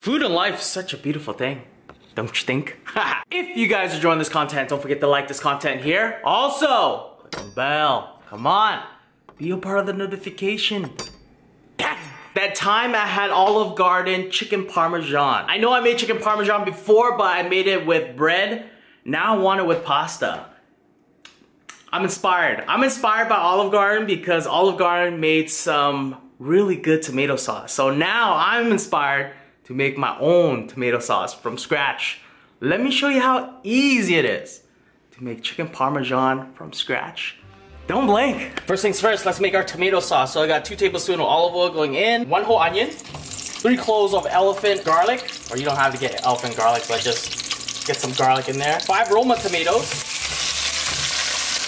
Food and life is such a beautiful thing, don't you think? If you guys are enjoying this content, don't forget to like this content here. Also, click the bell. Come on, be a part of the notification. That time I had Olive Garden chicken parmesan. I know I made chicken parmesan before, but I made it with bread. Now I want it with pasta. I'm inspired. I'm inspired by Olive Garden because Olive Garden made some really good tomato sauce. So now I'm inspired to make my own tomato sauce from scratch. Let me show you how easy it is to make chicken parmesan from scratch. Don't blink. First things first, let's make our tomato sauce. So I got 2 tablespoons of olive oil going in, 1 whole onion, 3 cloves of elephant garlic, or you don't have to get elephant garlic, but just get some garlic in there. 5 Roma tomatoes,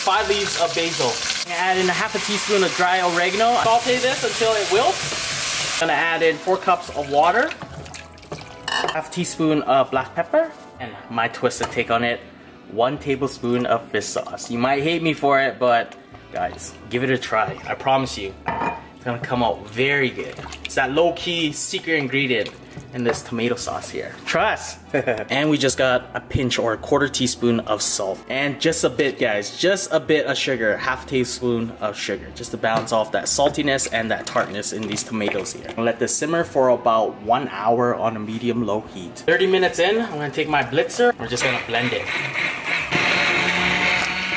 5 leaves of basil. Add in a half a teaspoon of dry oregano. Saute this until it wilts. I'm gonna add in 4 cups of water, half a teaspoon of black pepper, and my twisted take on it, 1 tablespoon of fish sauce. You might hate me for it, but guys, give it a try. I promise you, it's gonna come out very good. It's that low-key secret ingredient in this tomato sauce here. Trust! And we just got a pinch or a 1/4 teaspoon of salt. And just a bit, guys, just a bit of sugar, half teaspoon of sugar, just to balance off that saltiness and that tartness in these tomatoes here. I'll let this simmer for about 1 hour on a medium-low heat. 30 minutes in, I'm gonna take my blitzer. We're just gonna blend it.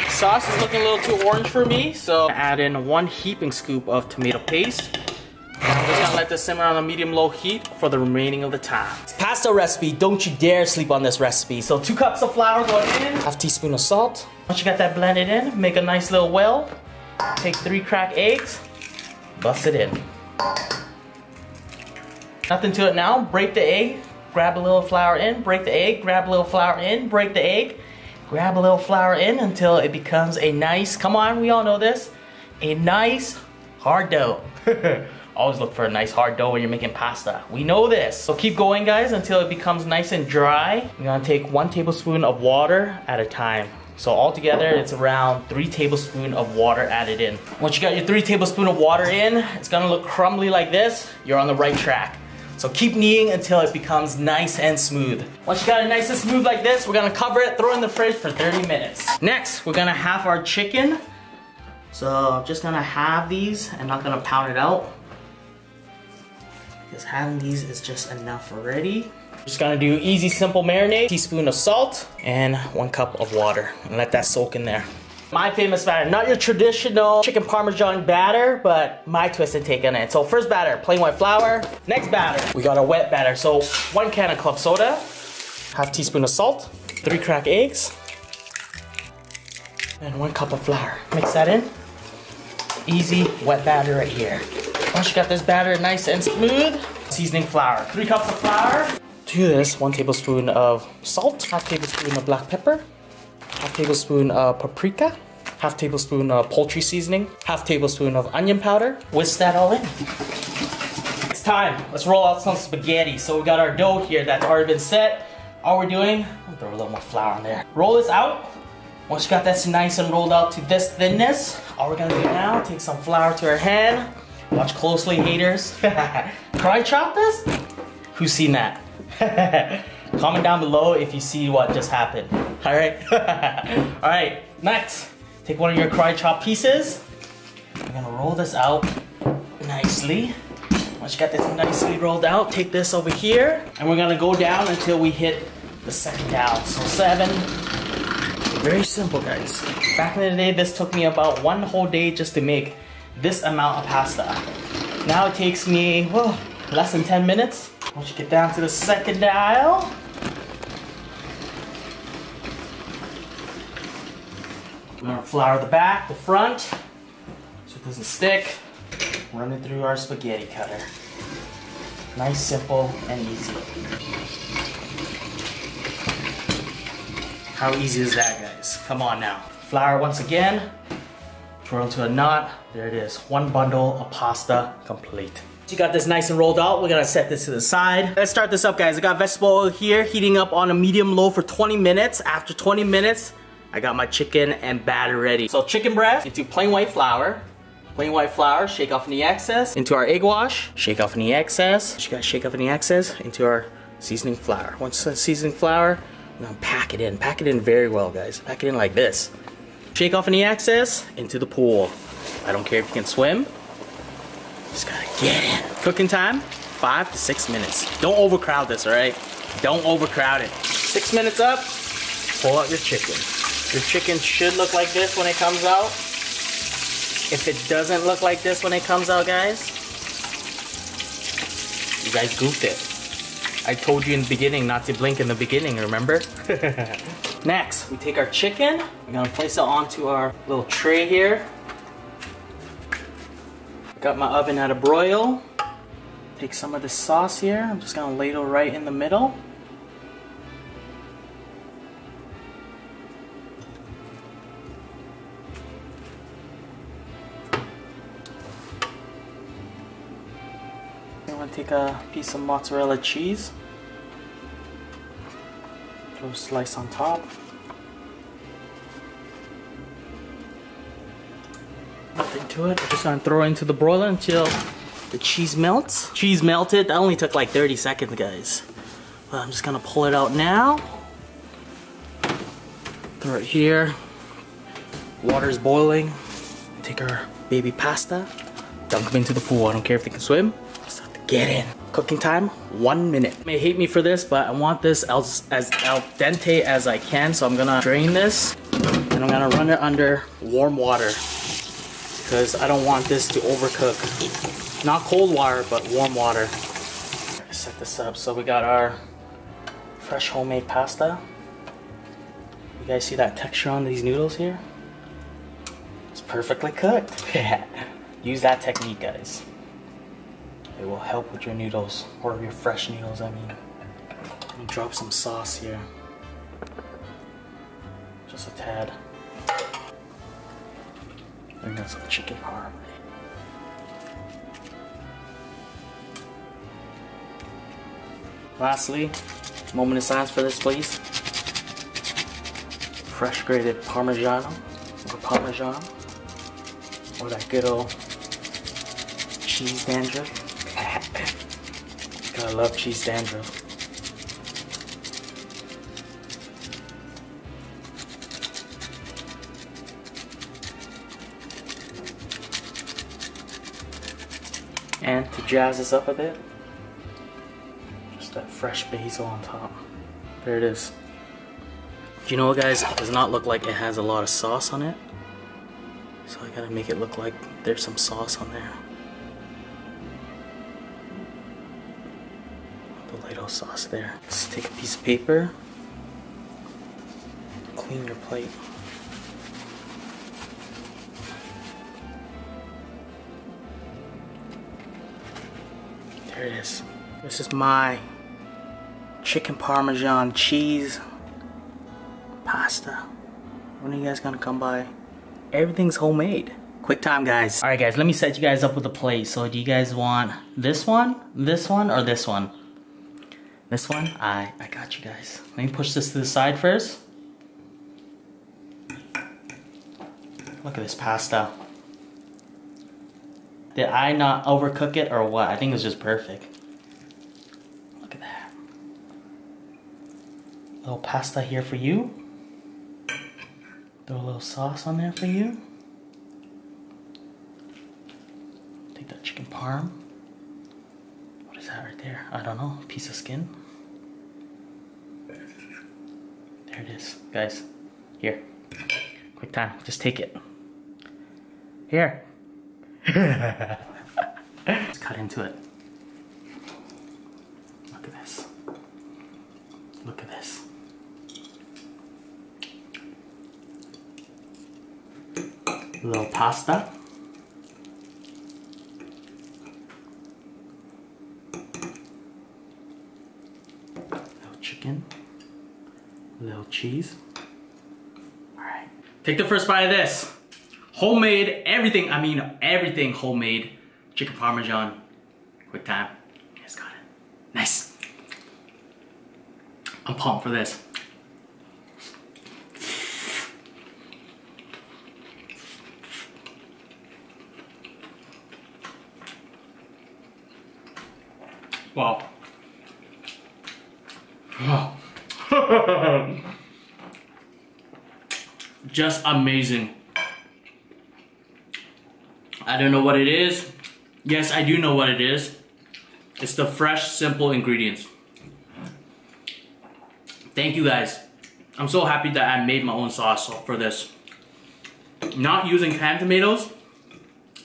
Sauce is looking a little too orange for me, so add in 1 heaping scoop of tomato paste. I'm just gonna let this simmer on a medium-low heat for the remaining of the time. It's pasta recipe, don't you dare sleep on this recipe. So 2 cups of flour going in, half teaspoon of salt. Once you got that blended in, make a nice little well. Take 3 cracked eggs, bust it in. Nothing to it now, break the egg, grab a little flour in, break the egg, grab a little flour in, break the egg, grab a little flour in until it becomes a nice, come on, we all know this, a nice hard dough. Always look for a nice hard dough when you're making pasta. We know this. So keep going, guys, until it becomes nice and dry. You're gonna take 1 tablespoon of water at a time. So altogether, it's around 3 tablespoons of water added in. Once you got your 3 tablespoons of water in, it's gonna look crumbly like this. You're on the right track. So keep kneading until it becomes nice and smooth. Once you got it nice and smooth like this, we're gonna cover it, throw it in the fridge for 30 minutes. Next, we're gonna halve our chicken. So I'm just gonna halve these and not gonna pound it out, because halving these is just enough already. Just gonna do easy, simple marinade. Teaspoon of salt and 1 cup of water, and let that soak in there. My famous batter, not your traditional chicken parmesan batter, but my twisted take on it. So first batter, plain white flour. Next batter, we got a wet batter. So 1 can of club soda, half teaspoon of salt, 3 cracked eggs, and 1 cup of flour. Mix that in. Easy wet batter right here. Once you got this batter nice and smooth, seasoning flour. 3 cups of flour. To this, 1 tablespoon of salt, half tablespoon of black pepper, half tablespoon of paprika, half tablespoon of poultry seasoning, half tablespoon of onion powder. Whisk that all in. It's time. Let's roll out some spaghetti. So we got our dough here that's already been set. All we're doing, I'll throw a little more flour in there. Roll this out. Once you got this nice and rolled out to this thinness, all we're gonna do now, take some flour to our hand. Watch closely, haters. Karate chop this? Who's seen that? Comment down below if you see what just happened. Alright? Alright, next, take one of your karate chop pieces. We're gonna roll this out nicely. Once you got this nicely rolled out, take this over here, and we're gonna go down until we hit the 2nd down. So 7. Very simple, guys. Back in the day, this took me about 1 whole day just to make this amount of pasta. Now it takes me, well, less than 10 minutes. Once you get down to the 2nd dial, we're gonna flour the back, the front, so it doesn't stick. Run it through our spaghetti cutter. Nice, simple, and easy. How easy is that, guys? Come on now. Flour once again, twirl into a knot. There it is, 1 bundle of pasta complete. You got this nice and rolled out. We're gonna set this to the side. Let's start this up, guys. I got vegetable oil here, heating up on a medium-low for 20 minutes. After 20 minutes, I got my chicken and batter ready. So chicken breast into plain white flour. Plain white flour, shake off any excess. Into our egg wash, shake off any excess. You gotta shake off any excess. Into our seasoning flour. Once the seasoning flour, I'm gonna pack it in. Pack it in very well, guys. Pack it in like this. Shake off any excess into the pool. I don't care if you can swim. Just gotta get in. Cooking time, 5 to 6 minutes. Don't overcrowd this, all right? Don't overcrowd it. 6 minutes up, pull out your chicken. Your chicken should look like this when it comes out. If it doesn't look like this when it comes out, guys, you guys goofed it. I told you in the beginning not to blink in the beginning, remember? Next, we take our chicken. We're gonna place it onto our little tray here. Got my oven at a broil. Take some of the sauce here. I'm just gonna ladle right in the middle. I'm gonna take a piece of mozzarella cheese. Throw a slice on top. Nothing to it. I'm just gonna throw it into the broiler until the cheese melts. Cheese melted. That only took like 30 seconds, guys. But I'm just gonna pull it out now. Throw it here. Water's boiling. Take our baby pasta. Dunk them into the pool. I don't care if they can swim. Just have to get in. Cooking time, 1 minute. You may hate me for this, but I want this as al dente as I can. So I'm gonna drain this and I'm gonna run it under warm water because I don't want this to overcook. Not cold water, but warm water. Set this up. So we got our fresh homemade pasta. You guys see that texture on these noodles here? It's perfectly cooked. Use that technique, guys. It will help with your noodles, or your fresh noodles, I mean. And drop some sauce here. Just a tad. And got some chicken parm. Lastly, moment of silence for this, please. Fresh grated Parmesan, or Parmesan, or that good old cheese dandruff. I love cheese dandruff. And to jazz this up a bit, just that fresh basil on top. There it is. You know what, guys? It does not look like it has a lot of sauce on it. So I gotta make it look like there's some sauce on there. The little sauce there. Just take a piece of paper, clean your plate. There it is. This is my chicken Parmesan cheese pasta. When are you guys gonna come by? Everything's homemade. Quick time, guys. All right, guys, let me set you guys up with a plate. So do you guys want this one, or this one? This one? I got you guys. Let me push this to the side first. Look at this pasta. Did I not overcook it or what? I think it was just perfect. Look at that. Little pasta here for you. Throw a little sauce on there for you. Take that chicken parm. What is that right there? I don't know. Piece of skin. There it is, guys. Here. Quick time. Just take it. Here. Let's cut into it. Look at this. Look at this. A little pasta. Little chicken. Little cheese. Alright. Take the first bite of this. Homemade, everything, I mean everything homemade. Chicken Parmesan. Quick time. You guys got it. Nice. I'm pumped for this. Wow. Just amazing. I don't know what it is. Yes, I do know what it is. It's the fresh, simple ingredients. Thank you guys. I'm so happy that I made my own sauce for this. Not using canned tomatoes,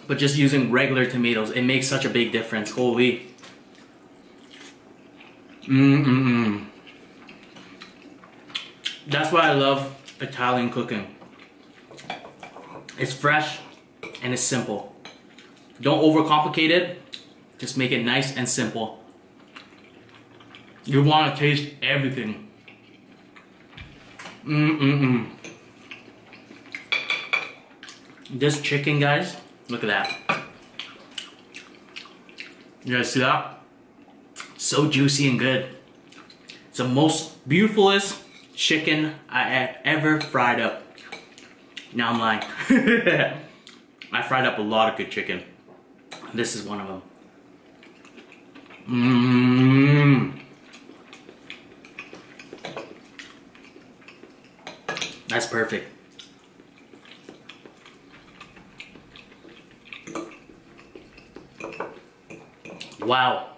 but just using regular tomatoes. It makes such a big difference. Holy. That's why I love Italian cooking. It's fresh and it's simple. Don't overcomplicate it. Just make it nice and simple. You want to taste everything. This chicken, guys, look at that. You guys see that? So juicy and good. It's the most beautifulest chicken I have ever fried up. Now I'm lying. I fried up a lot of good chicken. This is one of them. That's perfect. Wow.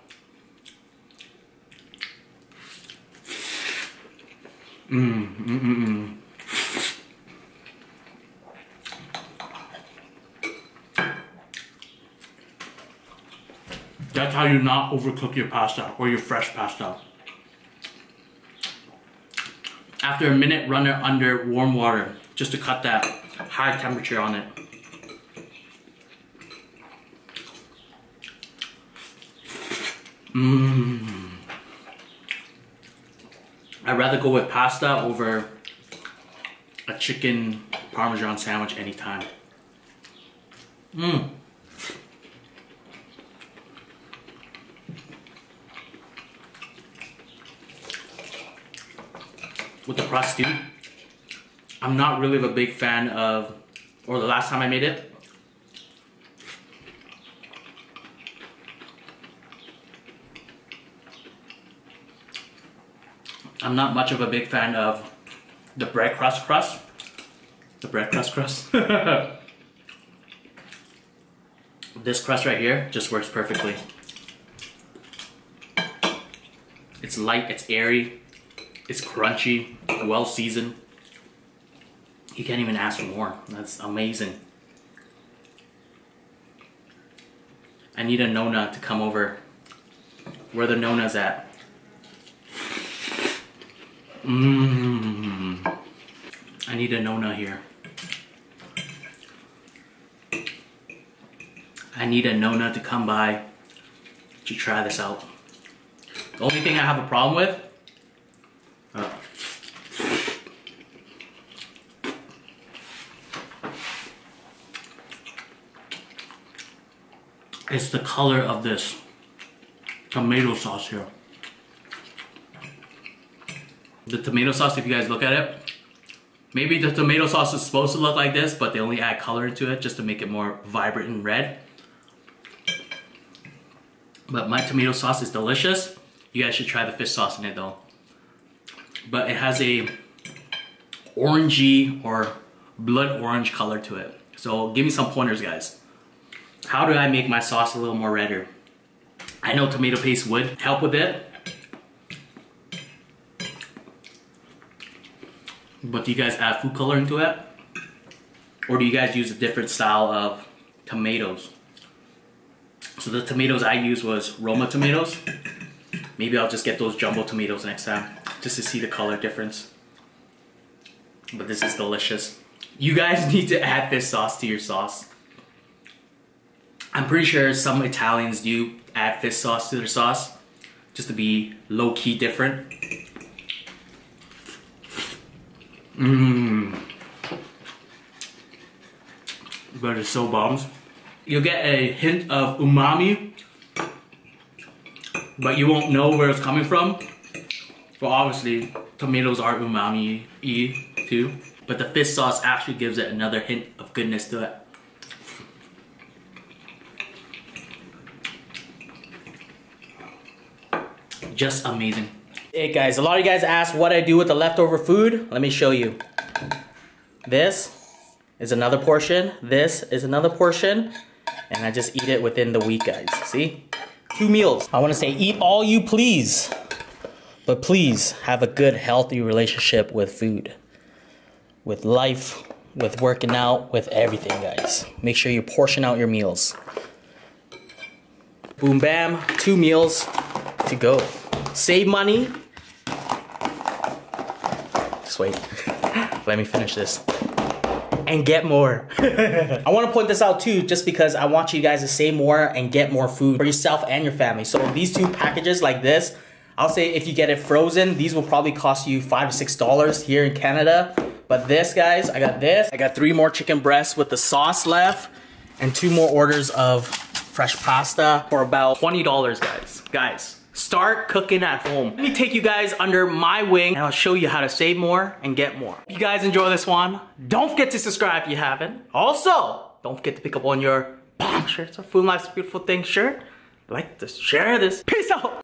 That's how you not overcook your pasta or your fresh pasta. After a minute, run it under warm water just to cut that high temperature on it. I'd rather go with pasta over a chicken Parmesan sandwich anytime. With the crust too, I'm not really a big fan of, or the last time I made it, I'm not much of a big fan of the bread crust. The bread crust. This crust right here just works perfectly. It's light, it's airy, it's crunchy, well seasoned. You can't even ask for more. That's amazing. I need a Nona to come over. Where the Nona's at? I need a Nona here. I need a Nona to come by to try this out. The only thing I have a problem with is the color of this tomato sauce here. The tomato sauce, if you guys look at it, maybe the tomato sauce is supposed to look like this, but they only add color to it just to make it more vibrant and red. But my tomato sauce is delicious. You guys should try the fish sauce in it though. But it has a orangey or blood orange color to it. So give me some pointers, guys. How do I make my sauce a little more redder? I know tomato paste would help with it. But do you guys add food coloring to it? Or do you guys use a different style of tomatoes? So the tomatoes I used was Roma tomatoes. Maybe I'll just get those jumbo tomatoes next time, just to see the color difference. But this is delicious. You guys need to add this sauce to your sauce. I'm pretty sure some Italians do add fish sauce to their sauce, just to be low-key different. But it's so bombs. You'll get a hint of umami, but you won't know where it's coming from. Well, obviously, tomatoes are umami-y too, but the fish sauce actually gives it another hint of goodness to it. Just amazing. Hey guys, a lot of you guys asked what I do with the leftover food. Let me show you. This is another portion. This is another portion. And I just eat it within the week, guys. See? 2 meals. I want to say eat all you please. But please have a good, healthy relationship with food. With life, with working out, with everything, guys. Make sure you portion out your meals. Boom, bam. 2 meals to go. Save money. Just wait. Let me finish this. And get more. I want to point this out too, just because I want you guys to save more and get more food for yourself and your family. So these 2 packages like this, I'll say if you get it frozen, these will probably cost you $5 to $6 here in Canada. But this, guys, I got this. I got 3 more chicken breasts with the sauce left and 2 more orders of fresh pasta for about $20, guys. Guys, start cooking at home. Let me take you guys under my wing and I'll show you how to save more and get more. If you guys enjoy this one, don't forget to subscribe if you haven't. Also, don't forget to pick up on your bomb shirts or Food Life's Beautiful Thing shirt. Like to share this. Peace out.